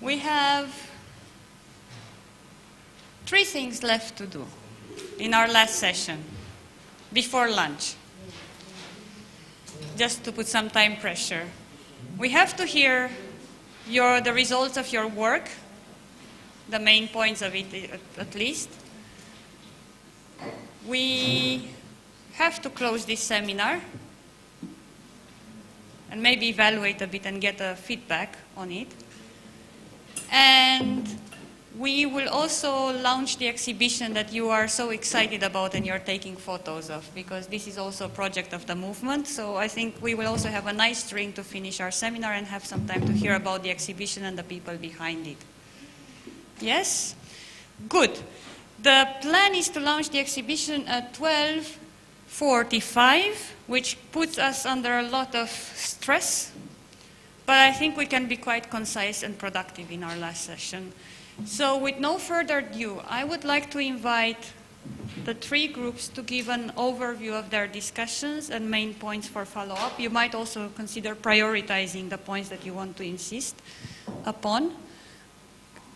We have 3 things left to do in our last session, before lunch, just to put some time pressure. We have to hear the results of your work, the main points of it at least. We have to close this seminar and maybe evaluate a bit and get a feedback on it. And we will also launch the exhibition that you are so excited about and you're taking photos of, because this is also a project of the movement. So I think we will also have a nice string to finish our seminar and have some time to hear about the exhibition and the people behind it. Yes? Good. The plan is to launch the exhibition at 12:45, which puts us under a lot of stress. But I think we can be quite concise and productive in our last session. So with no further ado, I would like to invite the 3 groups to give an overview of their discussions and main points for follow-up. You might also consider prioritizing the points that you want to insist upon.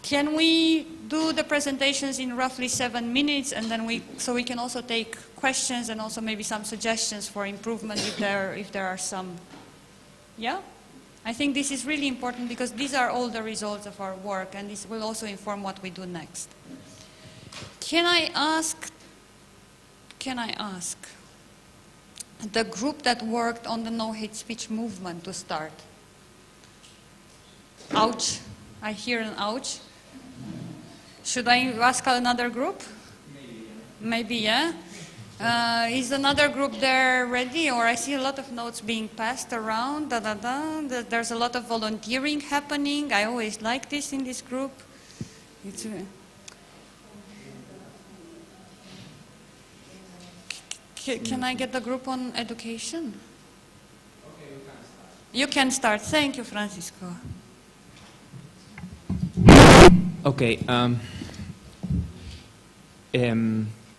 Can we do the presentations in roughly 7 minutes, and then so we can also take questions and also maybe some suggestions for improvement if there are some? Yeah? I think this is really important because these are all the results of our work, and this will also inform what we do next. Can I ask the group that worked on the no hate speech movement to start? Ouch. I hear an ouch. Should I ask another group? Maybe, yeah. Is another group there ready? Or I see a lot of notes being passed around. There's a lot of volunteering happening. I always like this in this group. Can I get the group on education? Okay, you can start. You can start. Thank you, Francisco. Okay.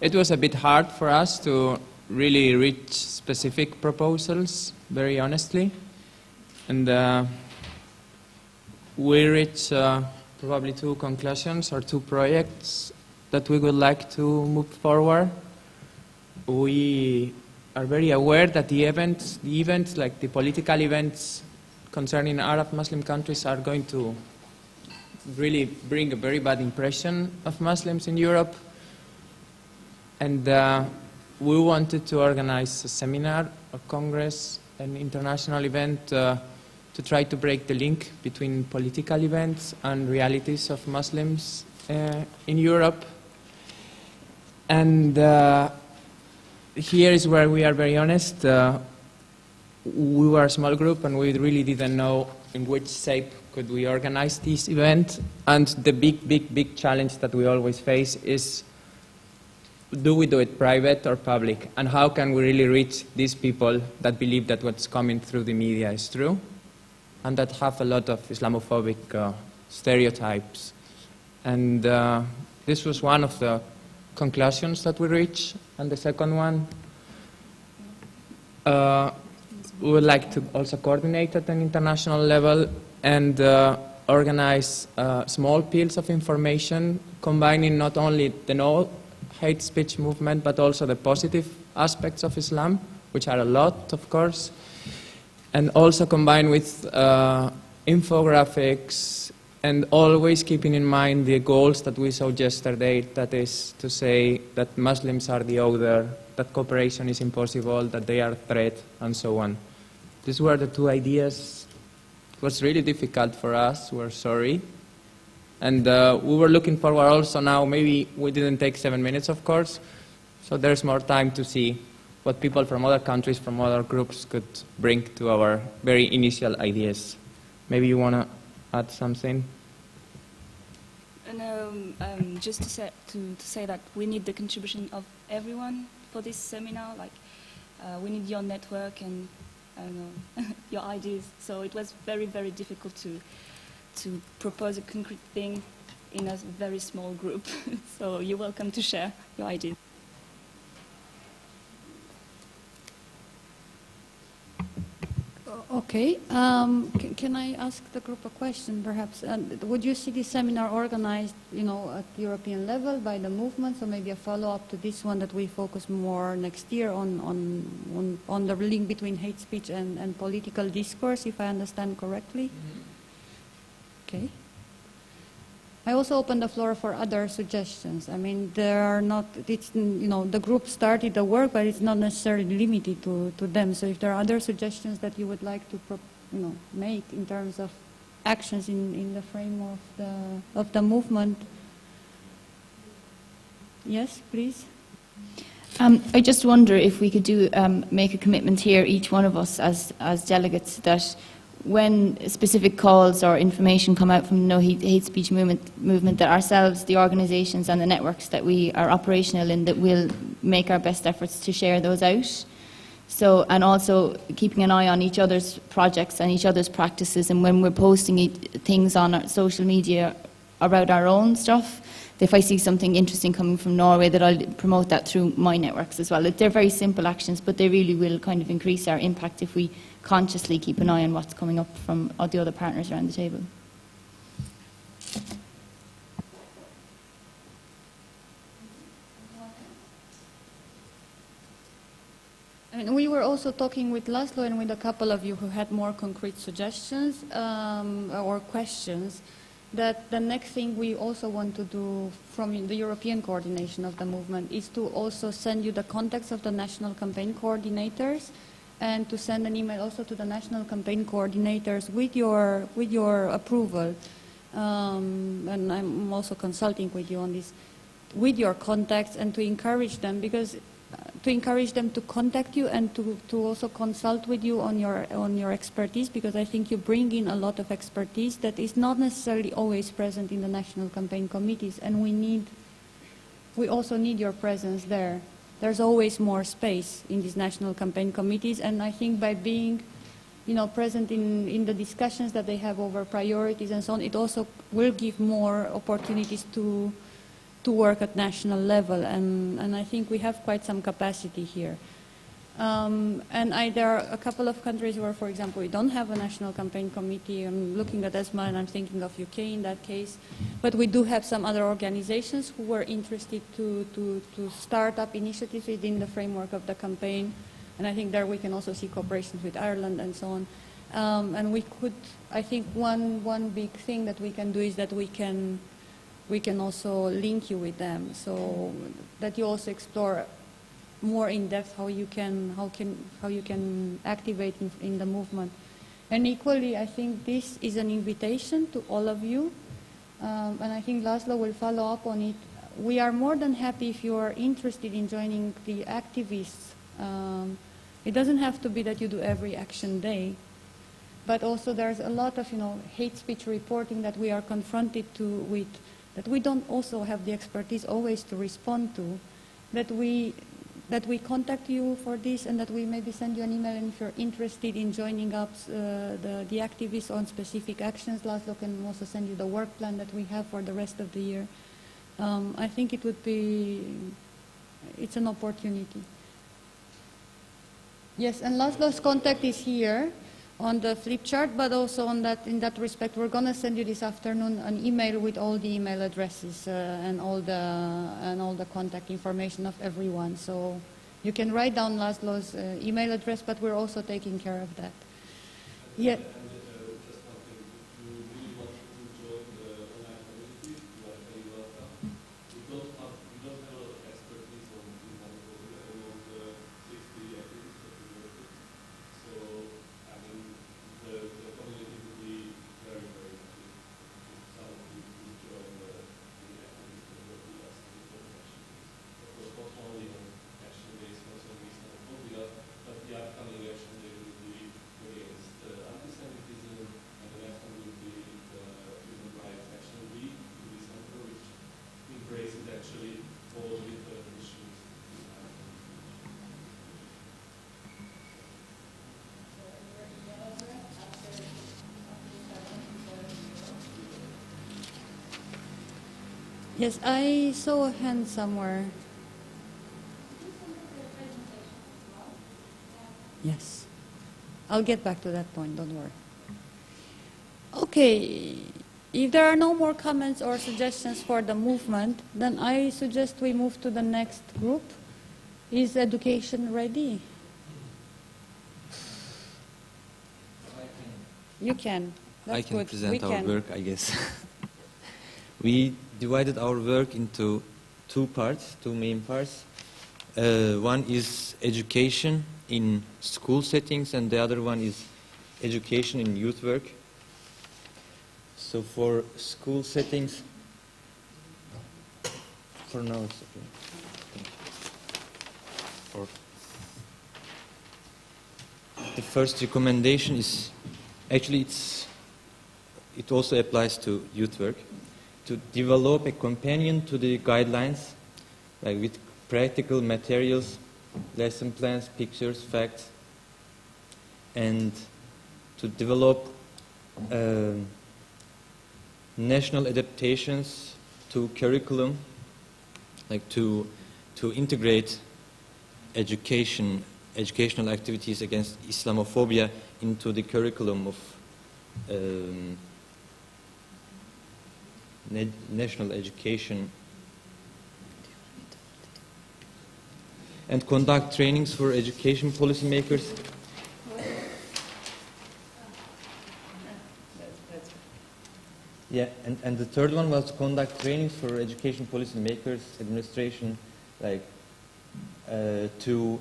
It was a bit hard for us to really reach specific proposals, very honestly. And we reached probably 2 conclusions or 2 projects that we would like to move forward. We are very aware that the events, like the political events concerning Arab Muslim countries, are going to really bring a very bad impression of Muslims in Europe. And we wanted to organize a seminar, a congress, an international event to try to break the link between political events and realities of Muslims in Europe. And here is where we are very honest. We were a small group and we really didn't know in which shape could we organize this event. And the big challenge that we always face is, do we do it private or public? And how can we really reach these people that believe that what's coming through the media is true and that have a lot of Islamophobic stereotypes? And this was one of the conclusions that we reached. And the second one, we would like to also coordinate at an international level and organize small pieces of information, combining not only the no hate speech movement, but also the positive aspects of Islam, which are a lot, of course, and also combined with infographics, and always keeping in mind the goals that we saw yesterday, that is to say that Muslims are the other, that cooperation is impossible, that they are a threat, and so on. These were the 2 ideas. It was really difficult for us, we're sorry. And we were looking forward also now, maybe we didn't take 7 minutes, of course, so there's more time to see what people from other countries, from other groups could bring to our very initial ideas. Maybe you want to add something? No, just to say that we need the contribution of everyone for this seminar. Like, we need your network and, I don't know, your ideas. So it was very, very difficult to propose a concrete thing in a very small group. So you're welcome to share your ideas. Okay. Can I ask the group a question, perhaps? Would you see this seminar organized, at European level by the movement, or maybe a follow-up to this one that we focus more next year on the link between hate speech and political discourse, if I understand correctly? Okay. I also open the floor for other suggestions. I mean, there are not, the group started the work, but it's not necessarily limited to them. So if there are other suggestions that you would like to, make in terms of actions in the frame of the movement. Yes, please. I just wonder if we could make a commitment here, each one of us as delegates, that when specific calls or information come out from the No Hate Speech movement, that ourselves, the organisations and the networks that we are operational in, that we'll make our best efforts to share those out. So, and also keeping an eye on each other's projects and each other's practices, and when we're posting things on our social media about our own stuff, if I see something interesting coming from Norway, that I'll promote that through my networks as well. They're very simple actions, but they really will kind of increase our impact if we consciously keep an eye on what's coming up from all the other partners around the table. And we were also talking with Laszlo and with a couple of you who had more concrete suggestions or questions, that the next thing we also want to do from the European coordination of the movement is to also send you the contacts of the national campaign coordinators, and to send an email also to the national campaign coordinators with your approval. And I'm also consulting with you on this, with your contacts, and to encourage them, because to encourage them to contact you and to also consult with you on your expertise, because I think you bring in a lot of expertise that is not necessarily always present in the national campaign committees, and we also need your presence there. There's always more space in these national campaign committees, and I think by being, present in the discussions that they have over priorities and so on, it also will give more opportunities to work at national level, and I think we have quite some capacity here. There are a couple of countries where, for example, we don't have a national campaign committee. I'm looking at ESMA and I'm thinking of UK in that case. But we do have some other organizations who were interested to start up initiatives within the framework of the campaign. And I think there we can also see cooperations with Ireland and so on. And we could, I think one big thing that we can do is that we can also link you with them, so that you also explore more in depth how you can activate in the movement. And equally, I think this is an invitation to all of you, and I think Laszlo will follow up on it. We are more than happy if you are interested in joining the activists. It doesn't have to be that you do every action day, but also there's a lot of hate speech reporting that we are confronted with, that we don't also have the expertise always to respond to, that we contact you for this, and that we maybe send you an email, and if you're interested in joining up the activists on specific actions, Laszlo can also send you the work plan that we have for the rest of the year. I think it's an opportunity. Yes, and Laszlo's contact is here on the flip chart, but also in that respect, we're going to send you this afternoon an email with all the email addresses and all the contact information of everyone. So you can write down Laszlo's email address, but we're also taking care of that. Yeah. Yes, I saw a hand somewhere. Yes. I'll get back to that point, don't worry. Okay, if there are no more comments or suggestions for the movement, then I suggest we move to the next group. Is education ready? You can. That's I can good. present We our can. work, I guess. We divided our work into two parts, two main parts. One is education in school settings, and the other one is education in youth work. So for school settings, for now it's okay. Thank you. The first recommendation is, actually it also applies to youth work, to develop a companion to the guidelines, like with practical materials, lesson plans, pictures, facts, and to develop national adaptations to curriculum, like to integrate educational activities against Islamophobia into the curriculum of national education, and conduct trainings for education policymakers. Yeah, and the third one was to conduct trainings for education policymakers, administration, like to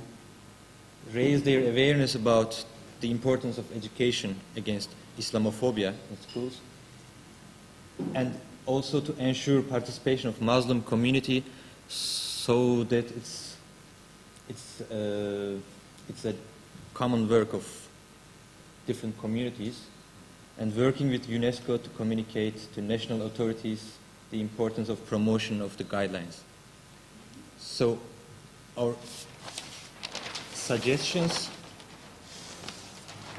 raise their awareness about the importance of education against Islamophobia in schools, and also to ensure participation of Muslim community, so that it's a common work of different communities, and working with UNESCO to communicate to national authorities the importance of promotion of the guidelines. So our suggestions,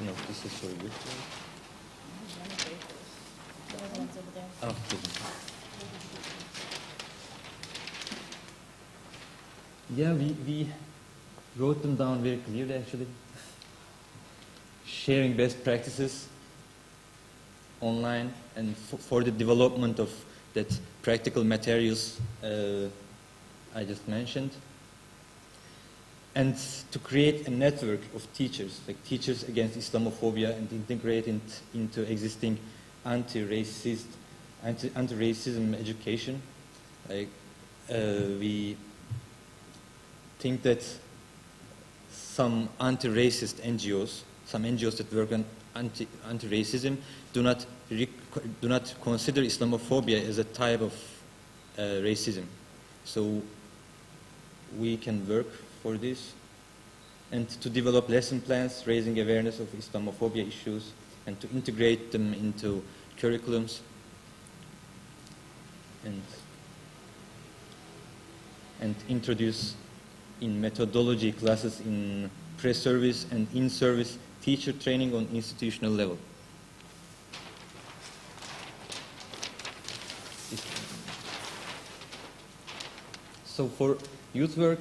no, this is for you. Oh, excuse me. Yeah, we wrote them down very clearly, actually. Sharing best practices online, and for the development of that practical materials I just mentioned, and to create a network of teachers, like Teachers Against Islamophobia, and integrate it into existing anti-racism education. Like we think that some anti-racist NGOs, some NGOs that work on anti-racism, do not consider Islamophobia as a type of racism. So we can work for this, and to develop lesson plans raising awareness of Islamophobia issues, and to integrate them into curriculums, and introduce in methodology classes in pre-service and in-service teacher training on institutional level. So for youth work,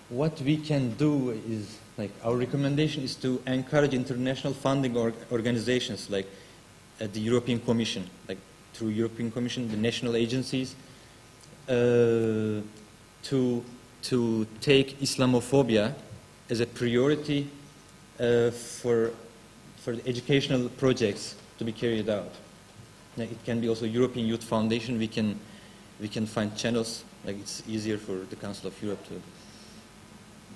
what we can do is, like, our recommendation is to encourage international funding organizations, like the European Commission, like through European Commission, the national agencies, to take Islamophobia as a priority for the educational projects to be carried out. Now, it can be also European Youth Foundation. We can find channels, like it's easier for the Council of Europe to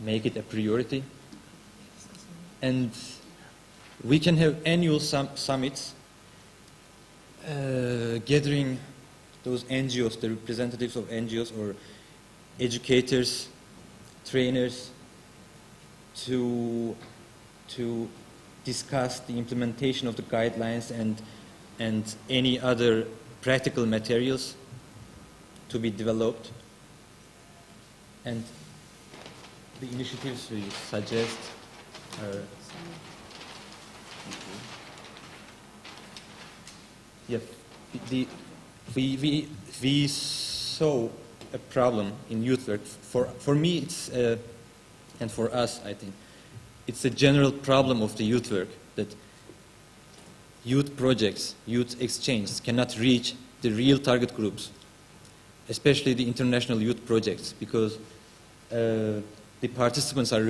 make it a priority. And we can have annual summits gathering those NGOs, the representatives of NGOs or educators, trainers, to discuss the implementation of the guidelines and any other practical materials to be developed. And the initiatives we suggest are, yeah, we saw a problem in youth work. For me, it's and for us, I think, it's a general problem of the youth work that youth projects, youth exchanges cannot reach the real target groups, especially the international youth projects, because the participants are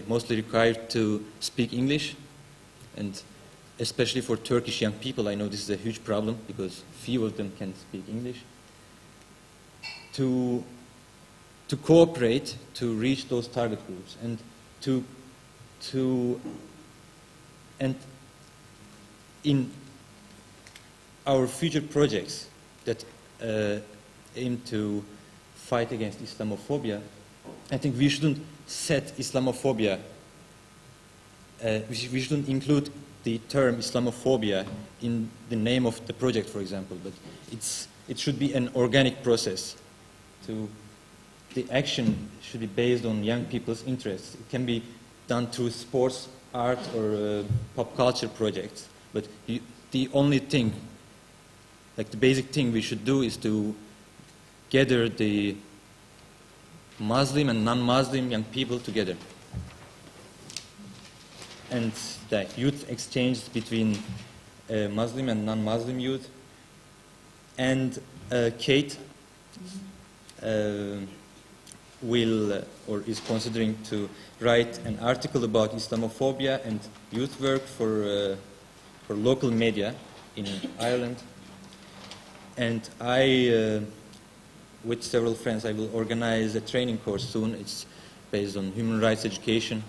mostly required to speak English, and especially for Turkish young people, I know this is a huge problem because few of them can speak English. To cooperate to reach those target groups and and in our future projects that aim to fight against Islamophobia, I think we shouldn't set Islamophobia, we shouldn't include the term Islamophobia in the name of the project, for example, but it should be an organic process. The action should be based on young people's interests. It can be done through sports, art, or pop culture projects, but the only thing, like the basic thing we should do is to gather the Muslim and non-Muslim young people together. And the youth exchange between Muslim and non-Muslim youth. And Kate is considering to write an article about Islamophobia and youth work for local media in Ireland. And I, with several friends, I will organize a training course soon. It's based on human rights education.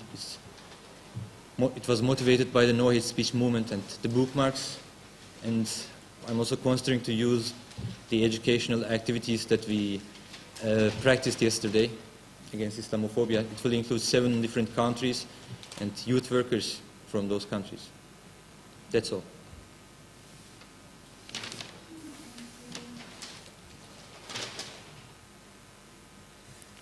It was motivated by the No Hate Speech movement and the bookmarks. And I'm also considering to use the educational activities that we practiced yesterday against Islamophobia. It will include 7 different countries and youth workers from those countries. That's all.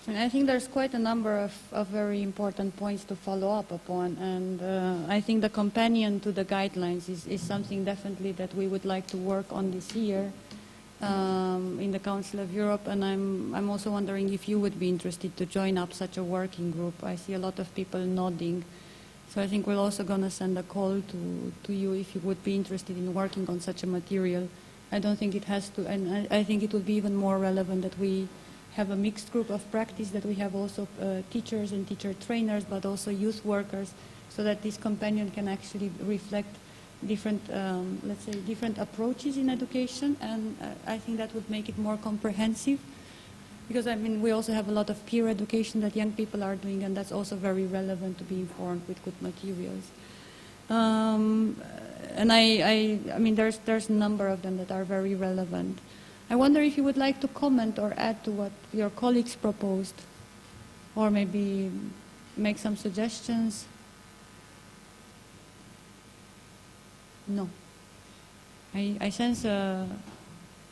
And I think there's quite a number of very important points to follow up upon, and I think the companion to the guidelines is something definitely that we would like to work on this year in the Council of Europe, and I'm also wondering if you would be interested to join up such a working group. I see a lot of people nodding, so I think we're also going to send a call to you if you would be interested in working on such a material. I don't think it has to, and I think it would be even more relevant that we have a mixed group of practice, that we have also teachers and teacher trainers, but also youth workers, so that this companion can actually reflect different, let's say, different approaches in education, and I think that would make it more comprehensive, because I mean we also have a lot of peer education that young people are doing, and that's also very relevant to be informed with good materials. And I mean there's a number of them that are very relevant. I wonder if you would like to comment or add to what your colleagues proposed, or maybe make some suggestions. No. I sense a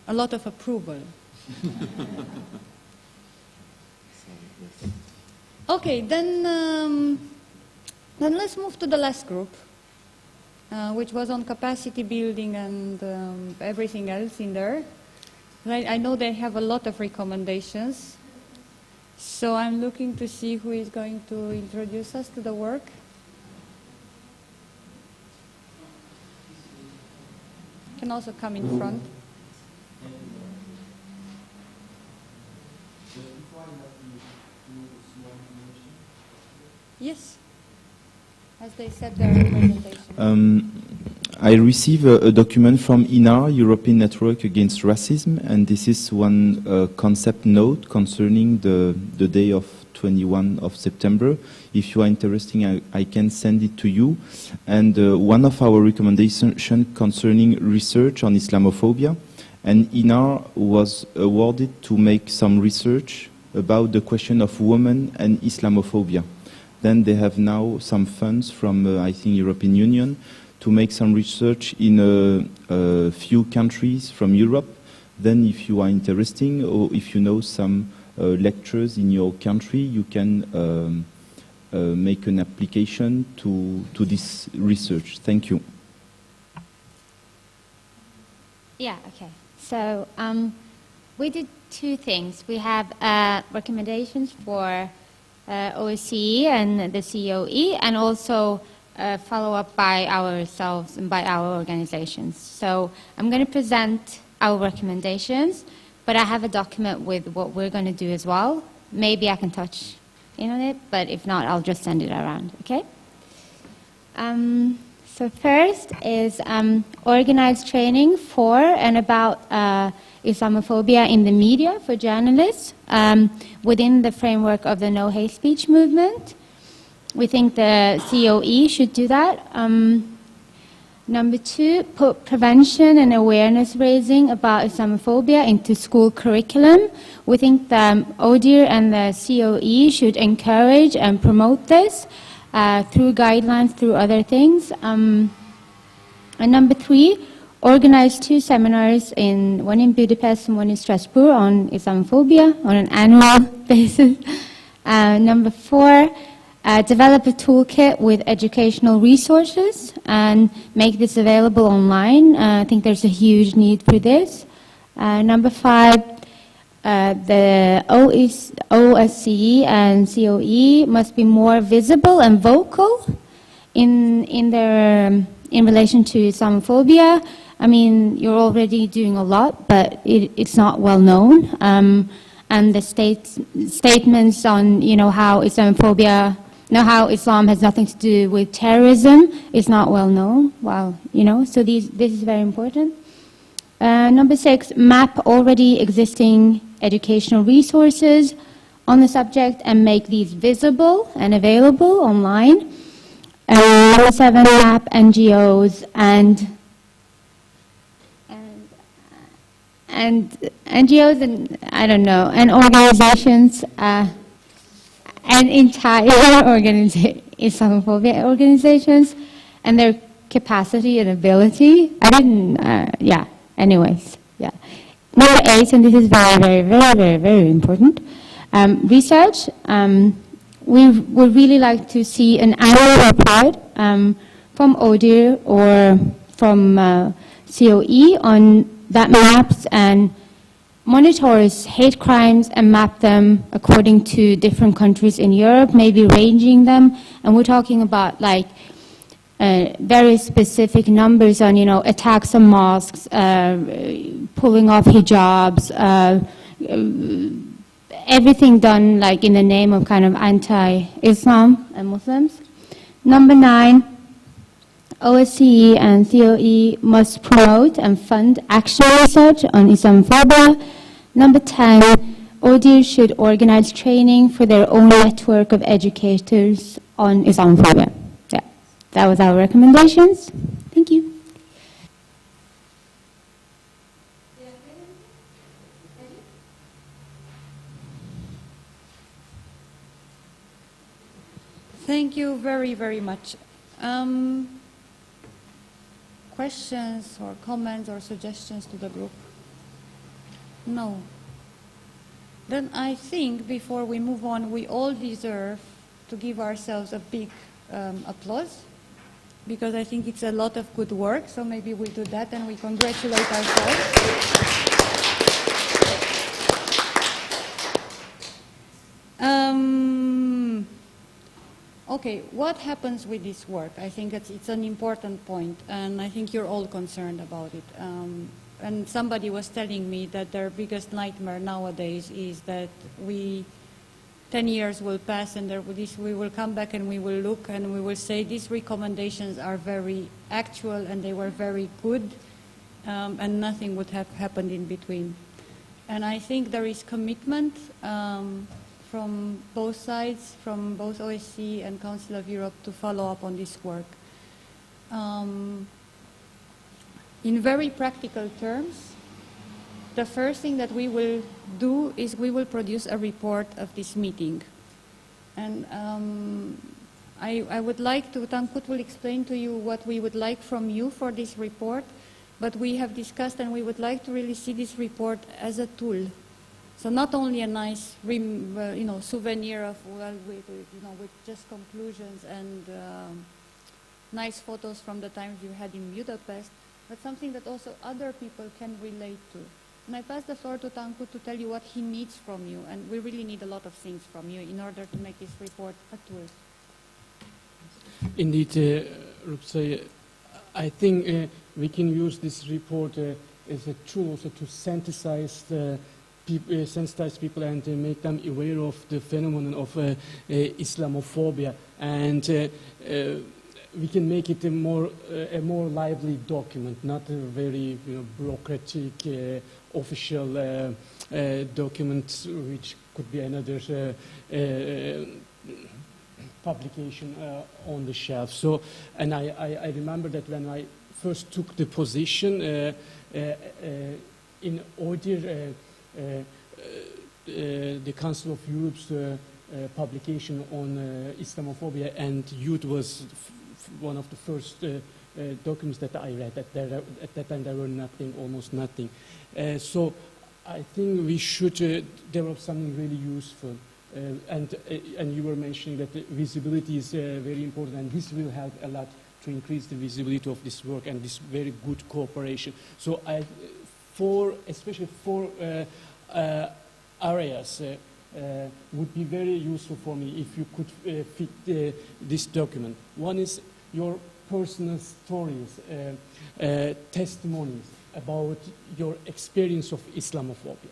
lot of approval. Okay, then let's move to the last group, which was on capacity building and everything else in there. I know they have a lot of recommendations, so I'm looking to see who is going to introduce us to the work. You can also come in front. Yes, as they said their presentation. I received a document from INAR, European Network Against Racism, and this is one concept note concerning the day of 21 of September. If you are interested, I can send it to you. And one of our recommendations concerning research on Islamophobia, and INAR was awarded to make some research about the question of women and Islamophobia. Then they have now some funds from, I think, European Union to make some research in a few countries from Europe. Then if you are interested, or if you know some lectures in your country, you can make an application to this research. Thank you. Yeah, okay. So we did 2 things. We have recommendations for OSCE and the COE, and also follow-up by ourselves and by our organizations. So I'm going to present our recommendations, but I have a document with what we're going to do as well. Maybe I can touch in on it, but if not, I'll just send it around, okay? So first is organized training for and about Islamophobia in the media for journalists within the framework of the No Hate Speech movement. We think the COE should do that. Number two, put prevention and awareness raising about Islamophobia into school curriculum. We think the ODIHR and the COE should encourage and promote this through guidelines, through other things. And number three, organize 2 seminars, one in Budapest and one in Strasbourg on Islamophobia on an annual basis. Number four, develop a toolkit with educational resources and make this available online. I think there's a huge need for this. Number five, the OSCE and COE must be more visible and vocal in relation to Islamophobia. I mean, you're already doing a lot, but it's not well known. And the statements on, how Islamophobia, how Islam has nothing to do with terrorism is not well known. Wow, so this is very important. Number six, map already existing educational resources on the subject and make these visible and available online. Number seven, map NGOs and NGOs and and organizations and entire Islamophobia organizations and their capacity and ability. Anyways. Number eight, and this is very, very, very, very, very important, research. We would really like to see an annual report from ODIHR or from COE on that maps and monitors hate crimes and map them according to different countries in Europe, maybe ranging them. And we're talking about very specific numbers on, attacks on mosques, pulling off hijabs, everything done in the name of kind of anti-Islam and Muslims. Number 9, OSCE and COE must promote and fund actual research on Islamophobia. Number 10, ODIHR should organize training for their own network of educators on Islamophobia. Yeah, that was our recommendations. Thank you. Thank you very, very much. Questions or comments or suggestions to the group? No. Then I think before we move on, we all deserve to give ourselves a big applause, because I think it's a lot of good work. So maybe we do that and we congratulate ourselves. Okay, what happens with this work? I think it's an important point, and I think you're all concerned about it. And somebody was telling me that their biggest nightmare nowadays is that 10 years will pass and we will come back and we will look and we will say these recommendations are very actual and they were very good, and nothing would have happened in between. And I think there is commitment from both sides, from both OSCE and Council of Europe, to follow up on this work. In very practical terms, the first thing that we will do is we will produce a report of this meeting. And I would like to, Tankut will explain to you what we would like from you for this report, but we have discussed and we would like to really see this report as a tool. So not only a nice, souvenir of, with just conclusions and nice photos from the times you had in Budapest, but something that also other people can relate to. And I pass the floor to Tanku to tell you what he needs from you, and we really need a lot of things from you in order to make this report a tool. Indeed, Rupsai, I think we can use this report as a tool also to sensitize people and make them aware of the phenomenon of Islamophobia, and we can make it a more lively document, not a very bureaucratic official document, which could be another publication on the shelf. So, and I remember that when I first took the position in ODIHR, the Council of Europe's publication on Islamophobia and youth was one of the first documents that I read. At that time there were almost nothing. So I think we should develop something really useful. And you were mentioning that the visibility is very important, and this will help a lot to increase the visibility of this work and this very good cooperation. So especially four areas would be very useful for me if you could fit this document. One is your personal stories, testimonies about your experience of Islamophobia.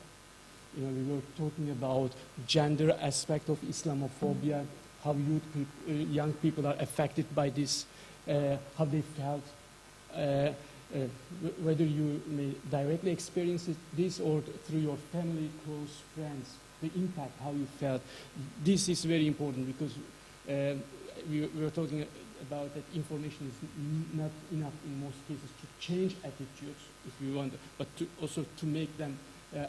We were talking about gender aspect of Islamophobia, how young people are affected by this, how they felt, whether you may directly experience this or through your family, close friends, the impact, how you felt. This is very important because we were talking about that information is not enough in most cases to change attitudes, if you want, but also to make them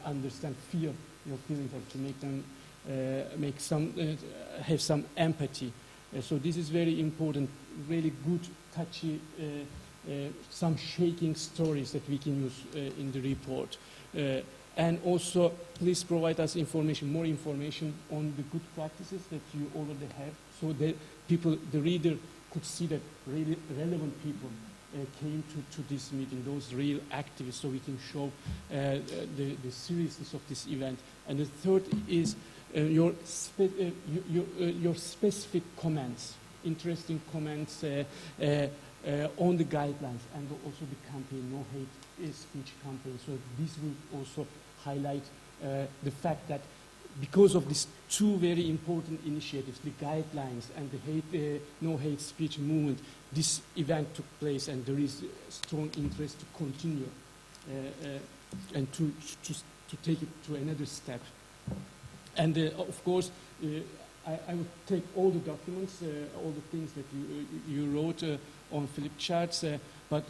understand, feel your feelings, or to make them have some empathy. So this is very important, really good, touchy, some shaking stories that we can use in the report. And also, please provide us more information on the good practices that you already have, so that the reader could see that really relevant people came to this meeting, those real activists, so we can show the seriousness of this event. And the third is your specific comments, interesting comments on the guidelines and also the campaign, No Hate Speech campaign. So this will also highlight the fact that because of these two very important initiatives, the guidelines and the No Hate Speech movement, this event took place, and there is strong interest to continue and to take it to another step. And of course, I would take all the documents, all the things that you wrote on flip charts, but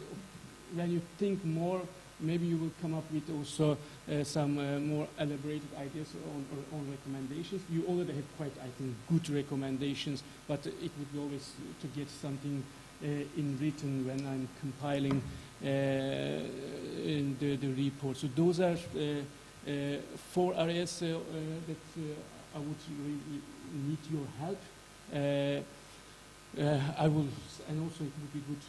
when you think more, maybe you will come up with also some more elaborated ideas on recommendations. You already have quite, I think, good recommendations, but it would be always to get something in written when I'm compiling in the report. So those are four areas that I would really need your help. I will, and also it would be good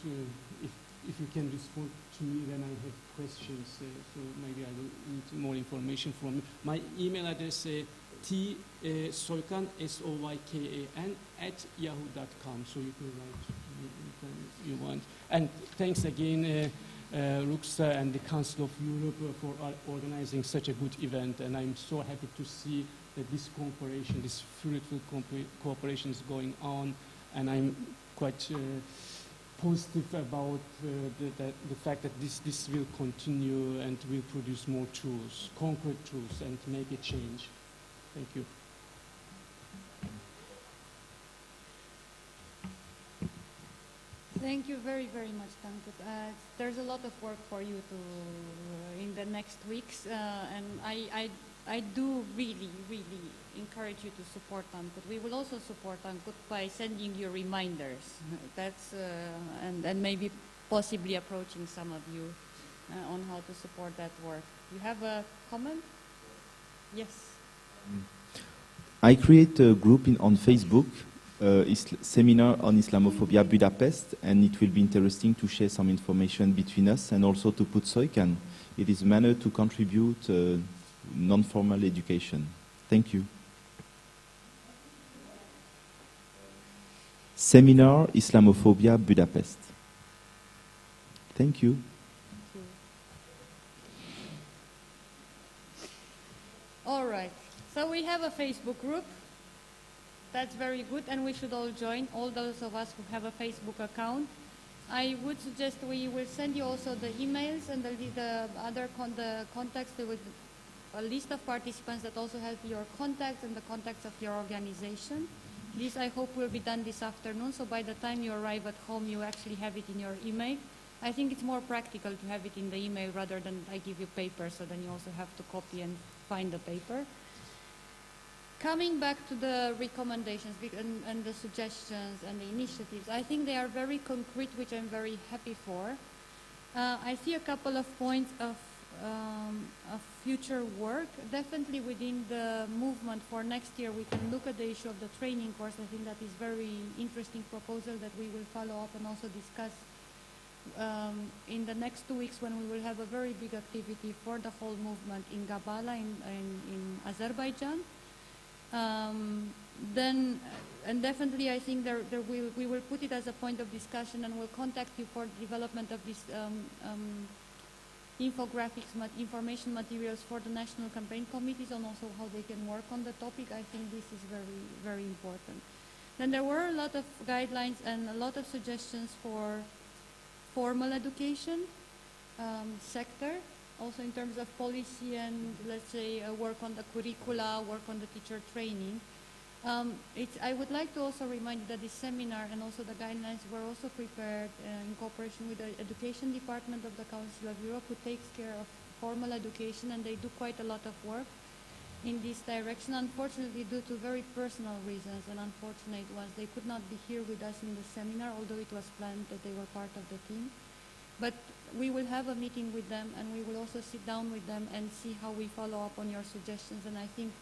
if you can respond to me when I have questions, so maybe I will need more information from you. My email address is tsoykan, SOYKAN, @yahoo.com, so you can write if you want. And thanks again, Ruksa and the Council of Europe for organizing such a good event, and I'm so happy to see that this cooperation, this fruitful cooperation is going on, and I'm quite positive about the fact that this will continue and will produce more tools, concrete tools, and make a change. Thank you. Thank you very, very much, Tankut. There's a lot of work for you in the next weeks, and I do really, really encourage you to support Tankut. We will also support Tankut by sending you reminders. That's and maybe possibly approaching some of you on how to support that work. You have a comment? Yes. I create a group on Facebook, Seminar on Islamophobia Budapest, and it will be interesting to share some information between us and also to put Soykan it is a manner to contribute non-formal education. Thank you. Seminar Islamophobia Budapest. Thank you. All right. So we have a Facebook group. That's very good, and we should all join, all those of us who have a Facebook account. I would suggest we will send you also the emails and the contacts with a list of participants that also have your contacts and the contacts of your organization. This, I hope, will be done this afternoon, so by the time you arrive at home, you actually have it in your email. I think it's more practical to have it in the email rather than I give you paper, so then you also have to copy and find the paper. Coming back to the recommendations and the suggestions and the initiatives, I think they are very concrete, which I'm very happy for. I see a couple of points of future work. Definitely within the movement for next year, we can look at the issue of the training course. I think that is very interesting proposal that we will follow up and also discuss in the next 2 weeks when we will have a very big activity for the whole movement in Gabala in Azerbaijan. Then, and definitely I think we will put it as a point of discussion and we'll contact you for the development of this infographics, information materials for the national campaign committees and also how they can work on the topic. I think this is very, very important. Then there were a lot of guidelines and a lot of suggestions for formal education sector, also in terms of policy and, let's say, work on the curricula, work on the teacher training. I would like to also remind you that this seminar and also the guidelines were also prepared in cooperation with the Education Department of the Council of Europe, who takes care of formal education, and they do quite a lot of work in this direction. Unfortunately, due to very personal reasons and unfortunate ones, they could not be here with us in the seminar, although it was planned that they were part of the team. But we will have a meeting with them, and we will also sit down with them and see how we follow up on your suggestions. And I think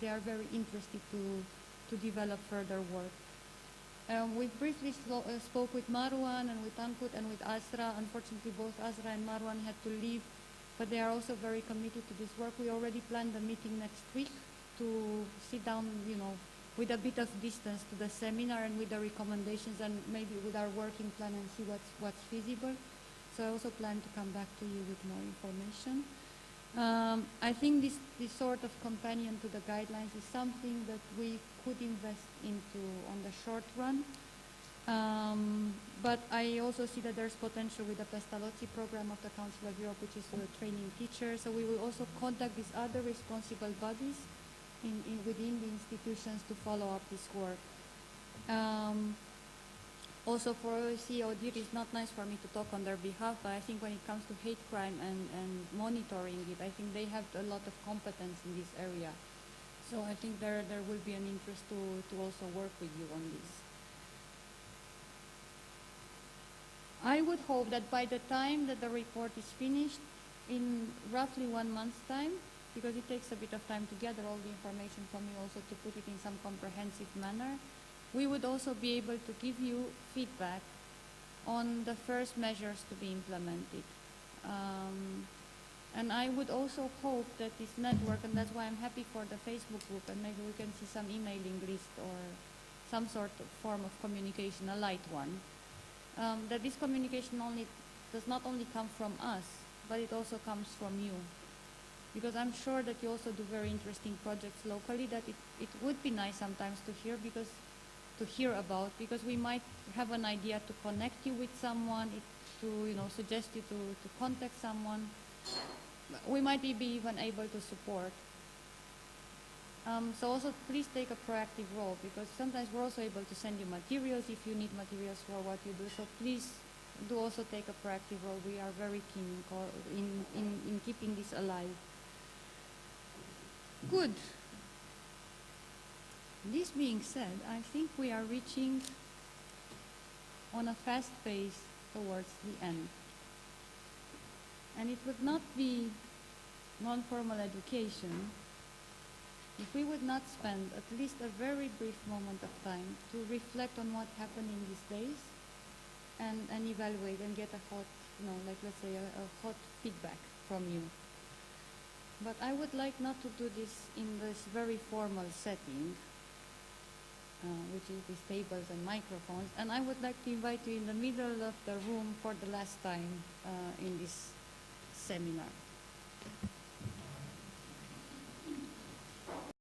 they are very interested to develop further work. We briefly spoke with Marwan and with Ankut and with Azra. Unfortunately, both Azra and Marwan had to leave, but they are also very committed to this work. We already planned a meeting next week to sit down, with a bit of distance to the seminar and with the recommendations and maybe with our working plan and see what's feasible. So I also plan to come back to you with more information. I think this sort of companion to the guidelines is something that we could invest into on the short run. But I also see that there's potential with the Pestalozzi program of the Council of Europe, which is training teachers. So we will also contact these other responsible bodies within the institutions to follow up this work. Also for CEO, it is not nice for me to talk on their behalf, but I think when it comes to hate crime and monitoring it, I think they have a lot of competence in this area. So I think there will be an interest to also work with you on this. I would hope that by the time that the report is finished, in roughly 1 month's time, because it takes a bit of time to gather all the information from you, also to put it in some comprehensive manner, we would also be able to give you feedback on the first measures to be implemented. And I would also hope that this network, and that's why I'm happy for the Facebook group, and maybe we can see some emailing list or some sort of form of communication, a light one, that this communication does not only come from us, but it also comes from you. Because I'm sure that you also do very interesting projects locally that it would be nice sometimes to hear about, because we might have an idea to connect you with someone, to suggest you to contact someone. We might be even able to support. So also please take a proactive role, because sometimes we're also able to send you materials if you need materials for what you do. So please do also take a proactive role. We are very keen in keeping this alive. Good. This being said, I think we are reaching on a fast pace towards the end. And it would not be non-formal education if we would not spend at least a very brief moment of time to reflect on what happened in these days and evaluate and get a hot, let's say a hot feedback from you. But I would like not to do this in this very formal setting, which is these tables and microphones, and I would like to invite you in the middle of the room for the last time in this seminar.